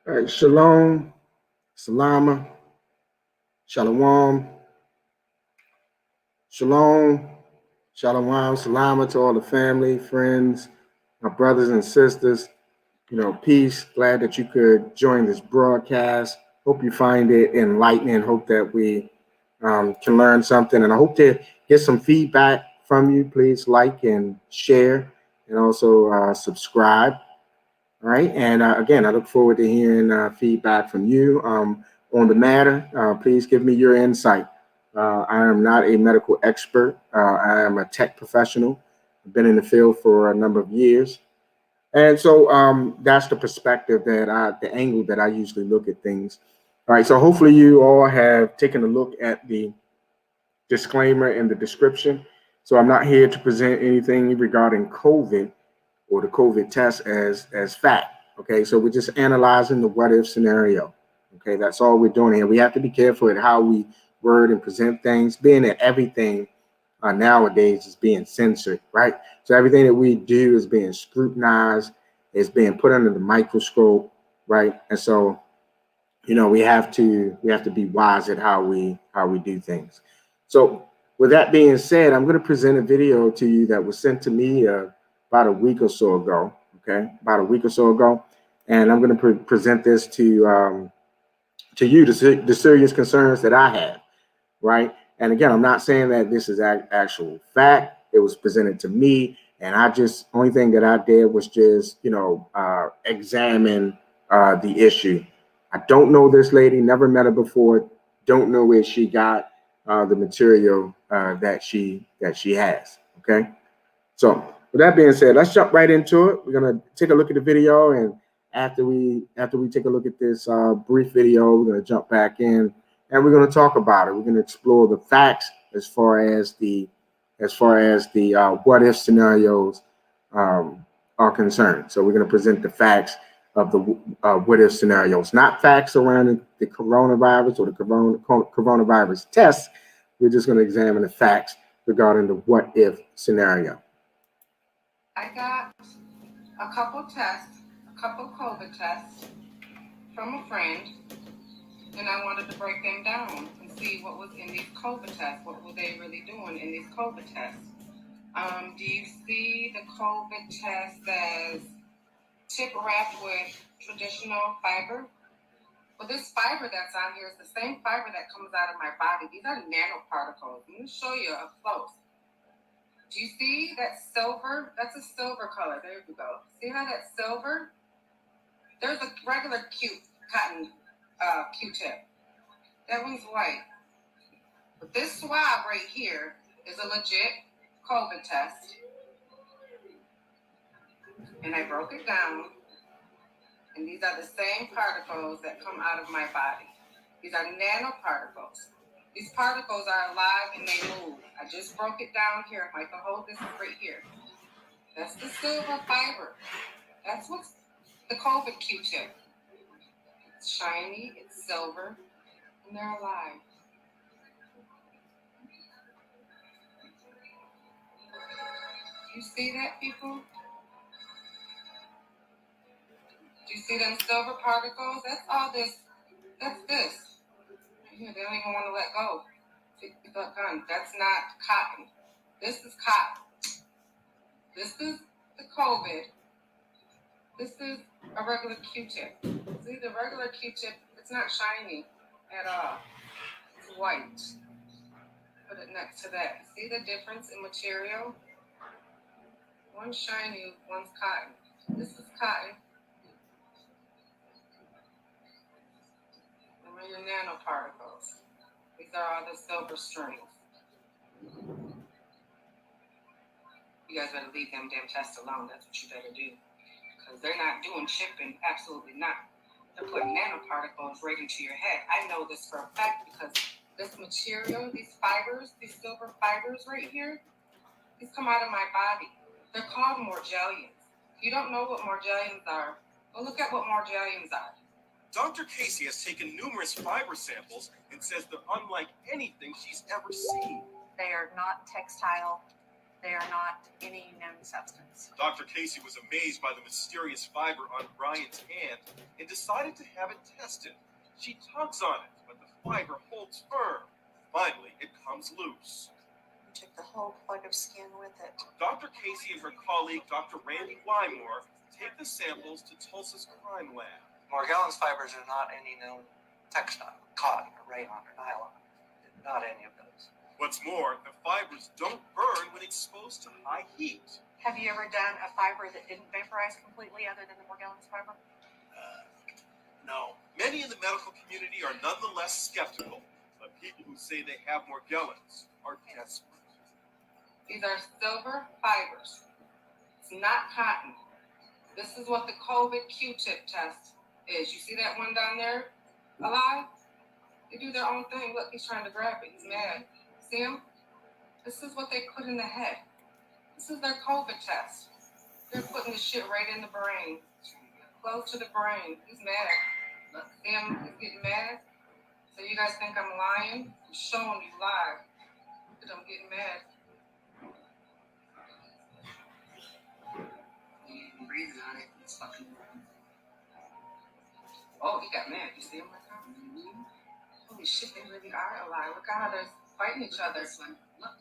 All right, shalom, salama, shalom, shalom, shalom, salama to all the family, friends, my brothers and sisters. Peace. Glad that you could join this broadcast. Hope you find it enlightening. Hope that we can learn something, and I hope to get some feedback from you. Please like and share, and also subscribe. All right. And again, I look forward to hearing feedback from you on the matter. Please give me your insight. I am not a medical expert. I am a tech professional. I've been in the field for a number of years. And so that's the perspective the angle that I usually look at things. All right. So hopefully you all have taken a look at the disclaimer in the description. So I'm not here to present anything regarding COVID or the COVID test as fact. Okay, so we're just analyzing the what if scenario. Okay, that's all we're doing here. We have to be careful at how we word and present things, being that everything nowadays is being censored, right? So everything that we do is being scrutinized, is being put under the microscope, right? And so we have to be wise at how we do things. So with that being said, I'm going to present a video to you that was sent to me about a week or so ago. Okay, about a week or so ago, and I'm going to present this to you the serious concerns that I have. Right, and again, I'm not saying that this is actual fact. It was presented to me, and I just only thing that I did was just examine the issue. I don't know this lady, never met her before, don't know where she got the material that she has. Okay, so with that being said, let's jump right into it. We're gonna take a look at the video, and after we take a look at this brief video, we're gonna jump back in and we're gonna talk about it. We're gonna explore the facts as far as the what if scenarios are concerned. So we're gonna present the facts of the what if scenarios, not facts around the coronavirus or the coronavirus test. We're just going to examine the facts regarding the what if scenario. I got a couple tests, a couple COVID tests from a friend, and I wanted to break them down and see what was in these COVID tests. What were they really doing in these COVID tests? Do you see the COVID test as tip wrapped with traditional fiber? Well, this fiber that's on here is the same fiber that comes out of my body. These are nanoparticles. Let me show you up close. Do you see that silver? That's a silver color. There we go. See how that's silver? There's a regular cotton Q-tip. That one's white. But this swab right here is a legit COVID test. And I broke it down. And these are the same particles that come out of my body. These are nanoparticles. These particles are alive and they move. I just broke it down here. If I can hold this right here. That's the silver fiber. That's what's the COVID Q-tip. It's shiny, it's silver, and they're alive. Do you see that, people? Do you see them silver particles? That's all this. That's this. They don't even want to let go. That's not cotton. This is cotton. This is the COVID. This is a regular Q-tip. See, the regular Q-tip, it's not shiny at all. It's white. Put it next to that. See the difference in material? One's shiny, one's cotton. This is cotton. And they're your nanoparticles. These are all the silver strings. You guys better leave them damn tests alone. That's what you better do. Because they're not doing chipping. Absolutely not. They're putting nanoparticles right into your head. I know this for a fact because this material, these fibers, these silver fibers right here, these come out of my body. They're called morgellons. If you don't know what morgellons are, well, look at what morgellons are. Dr. Casey has taken numerous fiber samples and says they're unlike anything she's ever seen. They are not textile. They are not any known substance. Dr. Casey was amazed by the mysterious fiber on Brian's hand and decided to have it tested. She tugs on it, but the fiber holds firm. Finally, it comes loose. We took the whole plug of skin with it. Dr. Casey and her colleague, Dr. Randy Wymore, take the samples to Tulsa's crime lab. Morgellons fibers are not any known textile, cotton or rayon or nylon. Not any of those. What's more, the fibers don't burn when exposed to high heat. Have you ever done a fiber that didn't vaporize completely other than the Morgellons fiber? No. Many in the medical community are nonetheless skeptical, but people who say they have Morgellons are desperate. These are silver fibers. It's not cotton. This is what the COVID Q-tip test is. You see that one down there? Alive? They do their own thing. Look, he's trying to grab it. He's mad. See him? This is what they put in the head. This is their COVID test. They're putting the shit right in the brain. Close to the brain. He's mad. Look, see him? He's getting mad. So you guys think I'm lying? I'm showing you live. But I'm getting mad. I'm breathing on it. It's fucking. Oh, he got mad. You see him like that? Holy shit, they really are alive. Look at how they're fighting each other. This one. Look.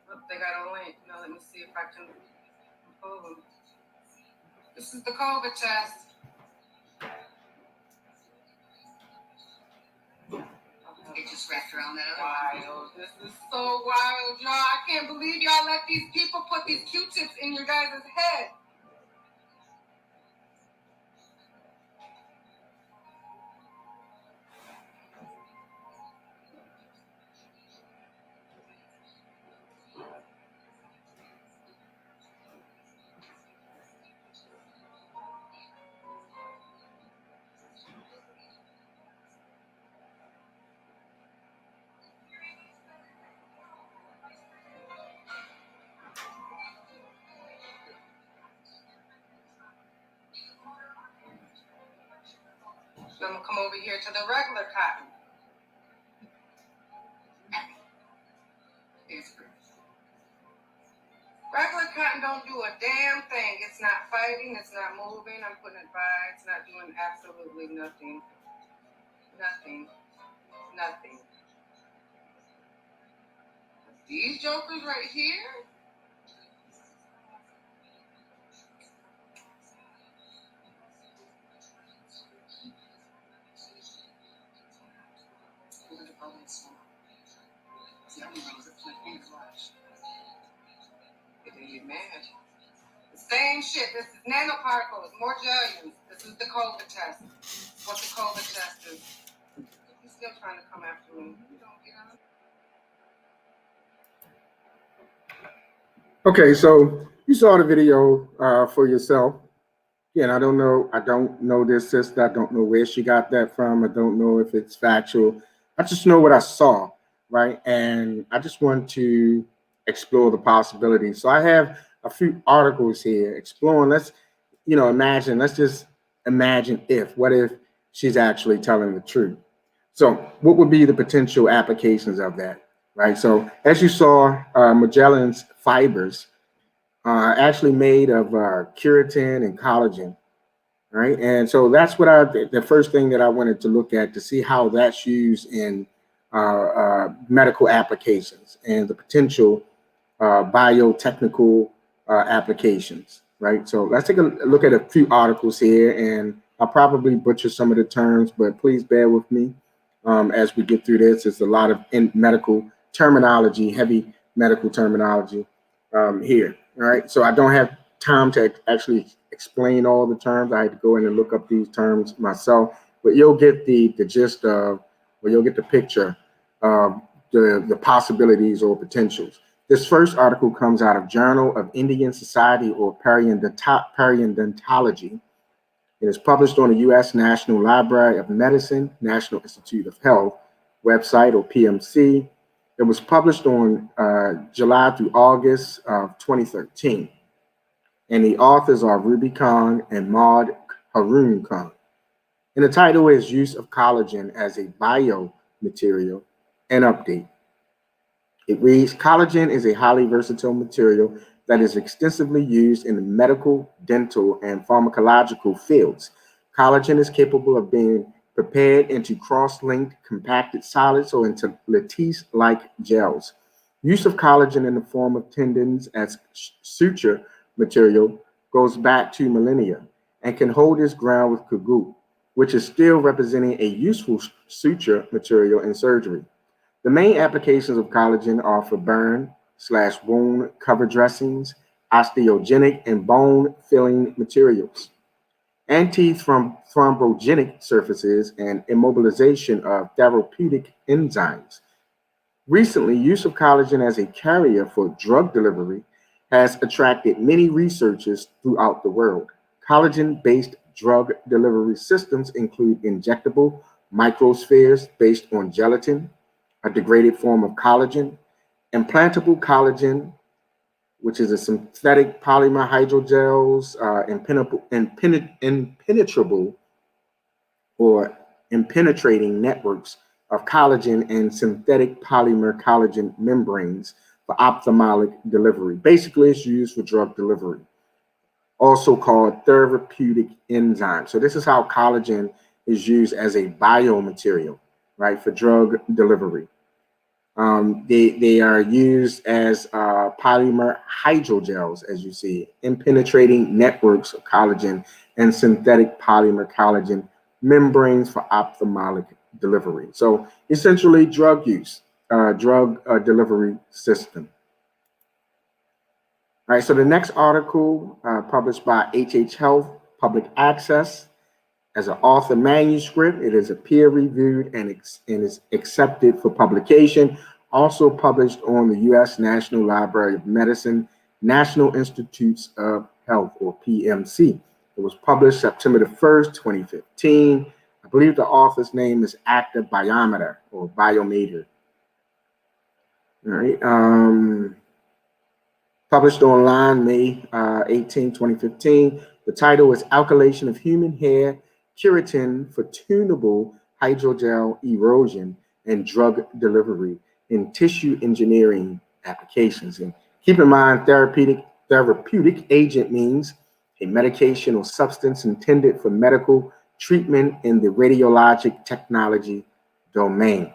Look, they got a link. Let me see if I can pull them. This is the COVID test. It just wrapped around that other wild. This is so wild, y'all. I can't believe y'all let these people put these Q-tips in your guys' head. Then I'm gonna come over here to the regular cotton. Regular cotton don't do a damn thing. It's not fighting, it's not moving. I'm putting it by, it's not doing absolutely nothing. Nothing. Nothing. These jokers right here. They get mad. The same shit. This is nanoparticles, more Morgellons. This is the COVID test. What the COVID test is. He's still trying to come after me. You don't get on. Okay, so you saw the video for yourself. Again, I don't know this sister. I don't know where she got that from. I don't know if it's factual. I just know what I saw, right? And I just want to explore the possibilities. So I have a few articles here exploring. Let's just imagine what if she's actually telling the truth. So what would be the potential applications of that, right? So as you saw, Morgellons fibers are actually made of keratin and collagen, right? And so that's what the first thing that I wanted to look at to see how that's used in medical applications and the potential biotechnical applications, right? So let's take a look at a few articles here, and I'll probably butcher some of the terms, but please bear with me as we get through this. It's a lot of medical terminology, heavy medical terminology here, all right? So I don't have time to actually explain all the terms. I had to go in and look up these terms myself, but you'll get the gist of, or you'll get the picture of the possibilities or potentials. This first article comes out of Journal of Indian Society or Periodontology. It is published on the U.S. National Library of Medicine, National Institute of Health website, or PMC. It was published on July through August of 2013. And the authors are Ruby Khan and Maud Haroon Khan. And the title is Use of Collagen as a Biomaterial, an Update. It reads, collagen is a highly versatile material that is extensively used in the medical, dental, and pharmacological fields. Collagen is capable of being prepared into cross-linked compacted solids or into lattice-like gels. Use of collagen in the form of tendons as suture material goes back to millennia and can hold its ground with kagut, which is still representing a useful suture material in surgery. The main applications of collagen are for burn/wound cover dressings, osteogenic and bone filling materials, anti-thrombogenic surfaces, and immobilization of therapeutic enzymes. Recently, use of collagen as a carrier for drug delivery has attracted many researchers throughout the world. Collagen based drug delivery systems include injectable microspheres based on gelatin, a degraded form of collagen, implantable collagen, which is a synthetic polymer hydrogels, impenetrable or impenetrating networks of collagen and synthetic polymer collagen membranes for ophthalmic delivery. Basically, it's used for drug delivery, also called therapeutic enzymes. So this is how collagen is used as a biomaterial, right, for drug delivery. They are used as polymer hydrogels, as you see, in penetrating networks of collagen and synthetic polymer collagen membranes for ophthalmic delivery. So essentially, drug use, drug delivery system. All right. So the next article published by HH Health, Public Access, as an author manuscript. It is a peer-reviewed and is accepted for publication. Also published on the U.S. National Library of Medicine, National Institutes of Health, or PMC. It was published September the 1st, 2015. I believe the author's name is Active Biometer or Biometer. All right. Published online May 18, 2015. The title is Alkylation of Human Hair Keratin for Tunable Hydrogel Erosion and Drug Delivery in Tissue Engineering Applications. And keep in mind, therapeutic agent means a medication or substance intended for medical treatment in the radiologic technology domain.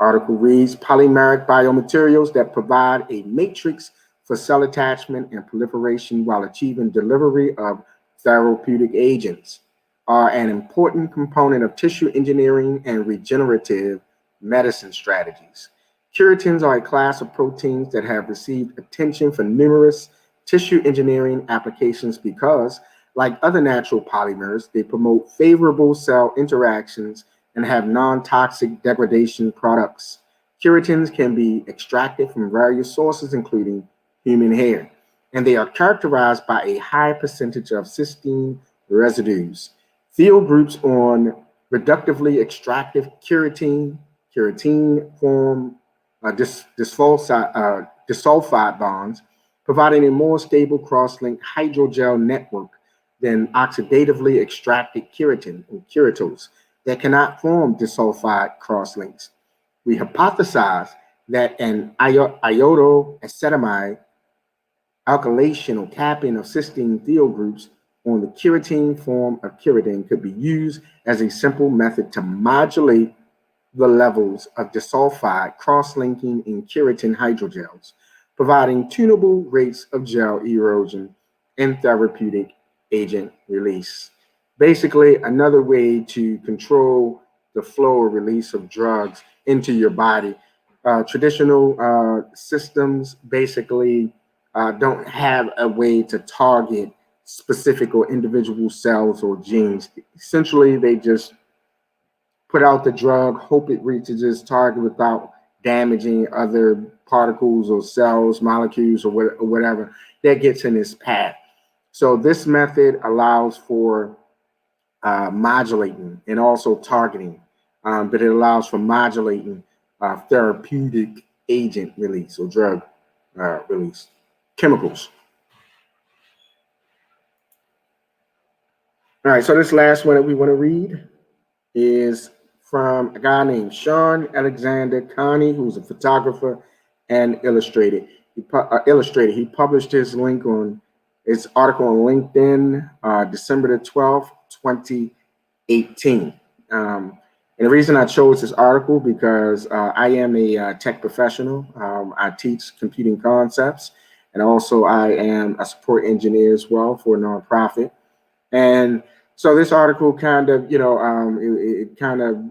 Article reads, polymeric biomaterials that provide a matrix for cell attachment and proliferation while achieving delivery of therapeutic agents are an important component of tissue engineering and regenerative medicine strategies. Keratins are a class of proteins that have received attention for numerous tissue engineering applications because, like other natural polymers, they promote favorable cell interactions and have non-toxic degradation products. Keratins can be extracted from various sources, including human hair, and they are characterized by a high percentage of cysteine residues. Field groups on reductively extractive keratin form disulfide bonds, providing a more stable cross-linked hydrogel network than oxidatively extracted keratin or keratose that cannot form disulfide cross-links. We hypothesize that an iodoacetamide alkylation or capping of cysteine field groups on the keratin form of keratin could be used as a simple method to modulate the levels of disulfide cross-linking in keratin hydrogels, providing tunable rates of gel erosion and therapeutic agent release. Basically, another way to control the flow or release of drugs into your body. Traditional systems basically don't have a way to target specific or individual cells or genes. Essentially, they just put out the drug, hope it reaches its target without damaging other particles or cells, molecules, or whatever that gets in its path. So this method allows for modulating and also targeting, but it allows for modulating therapeutic agent release or drug release, chemicals. All right, so this last one that we want to read is from a guy named Sean Alexander Connie, who's a photographer and illustrated. Illustrated. He published his article on LinkedIn, December the 12th, 2018. And the reason I chose this article because I am a tech professional. I teach computing concepts, and also I am a support engineer as well for a nonprofit. And so this article kind of, it kind of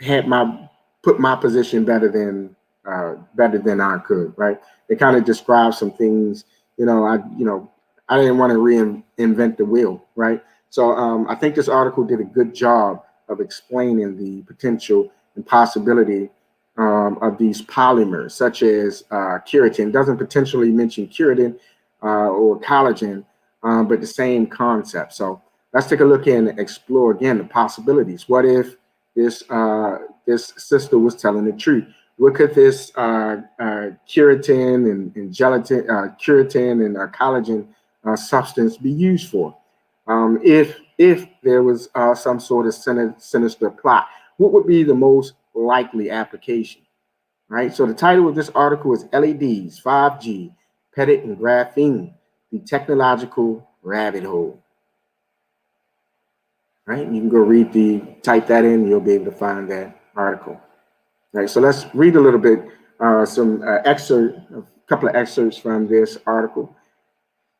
had my put my position better than I could, right? It kind of describes some things, I didn't want to reinvent the wheel, right? So I think this article did a good job of explaining the potential and possibility of these polymers, such as keratin. Doesn't potentially mention keratin or collagen, but the same concept. So let's take a look and explore again the possibilities. What if this sister was telling the truth? What could this keratin and gelatin, keratin and collagen substance be used for? If there was some sort of sinister plot, what would be the most likely application? Right. So the title of this article is LEDs, 5G, Petit and Graphene, the technological rabbit hole. Right. You can go type that in, you'll be able to find that article. Right. So let's read a little bit, a couple of excerpts from this article.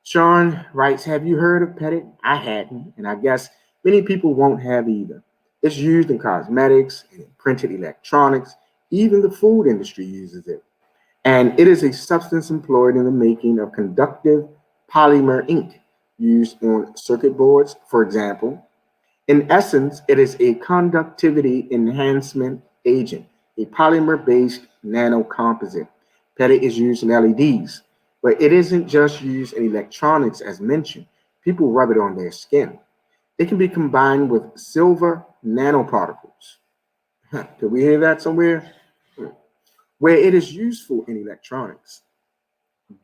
Sean writes, have you heard of Petit? I hadn't, and I guess many people won't have either. It's used in cosmetics and in printed electronics. Even the food industry uses it. And it is a substance employed in the making of conductive polymer ink used on circuit boards, for example. In essence, it is a conductivity enhancement agent, a polymer-based nanocomposite. Petit is used in LEDs, but it isn't just used in electronics as mentioned. People rub it on their skin. It can be combined with silver nanoparticles. Did we hear that somewhere? Where it is useful in electronics.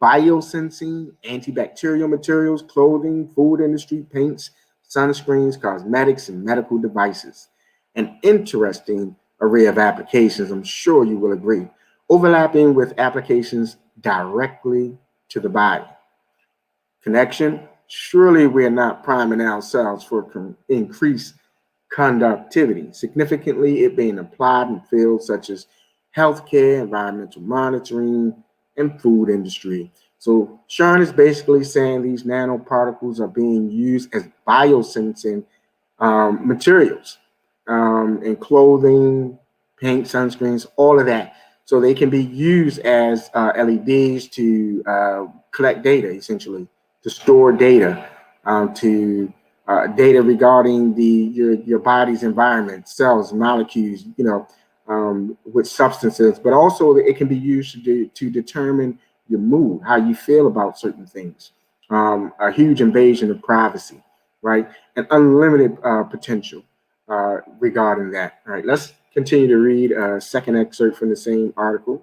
Biosensing, antibacterial materials, clothing, food industry, paints, sunscreens, cosmetics, and medical devices. An interesting array of applications, I'm sure you will agree, overlapping with applications directly to the body. Connection? Surely we're not priming ourselves for increased conductivity, significantly it being applied in fields such as healthcare, environmental monitoring, and food industry. So Sean is basically saying these nanoparticles are being used as biosensing materials in clothing, paint, sunscreens, all of that. So they can be used as LEDs to collect data, essentially, to store data, to data regarding your body's environment, cells, molecules, with substances, but also it can be used to determine your mood, how you feel about certain things. A huge invasion of privacy, right? And unlimited potential regarding that. All right, let's continue to read a second excerpt from the same article.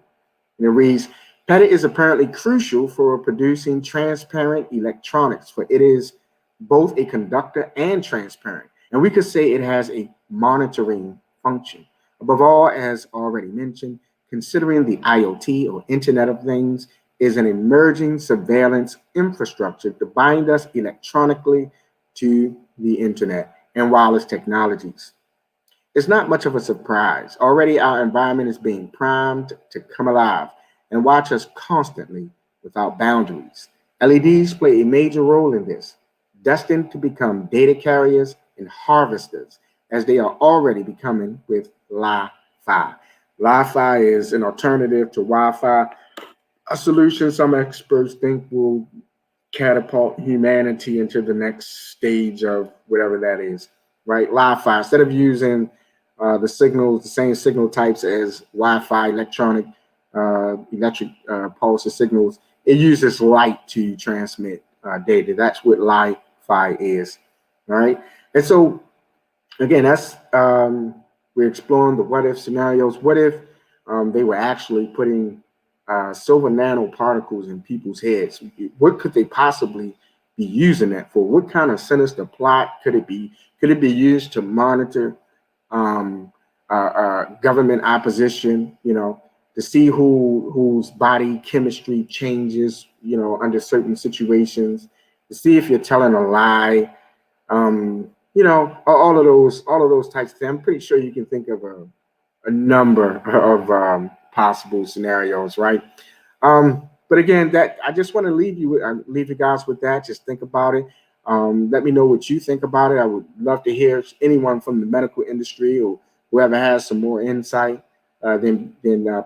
And it reads, Petit is apparently crucial for producing transparent electronics, for it is both a conductor and transparent. And we could say it has a monitoring function. Above all, as already mentioned, considering the IoT or Internet of Things is an emerging surveillance infrastructure to bind us electronically to the Internet and wireless technologies. It's not much of a surprise. Already our environment is being primed to come alive and watch us constantly without boundaries. LEDs play a major role in this, destined to become data carriers and harvesters as they are already becoming with Li-Fi. Li-Fi is an alternative to Wi-Fi, a solution some experts think will catapult humanity into the next stage of whatever that is, right? Wi-Fi, instead of using the same signal types as Wi-Fi, electric pulse signals, it uses light to transmit data. That's what Wi-Fi is, all right? And so, again, that's we're exploring the what if scenarios. What if they were actually putting silver nanoparticles in people's heads? What could they possibly be using that for? What kind of sinister plot could it be? Could it be used to monitor government opposition? to see whose body chemistry changes, under certain situations, to see if you're telling a lie, all of those types of things. I'm pretty sure you can think of a number of possible scenarios, right? But again, that I just want to leave you guys with that. Just think about it. Let me know what you think about it. I would love to hear anyone from the medical industry or whoever has some more insight than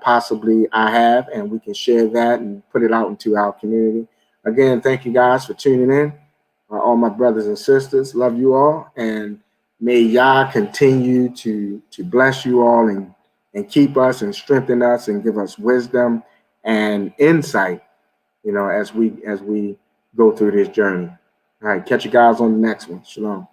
possibly I have, and we can share that and put it out into our community. Again, thank you guys for tuning in. All my brothers and sisters, love you all, and may Yah continue to bless you all and keep us and strengthen us and give us wisdom and insight, as we go through this journey. All right, catch you guys on the next one. Shalom.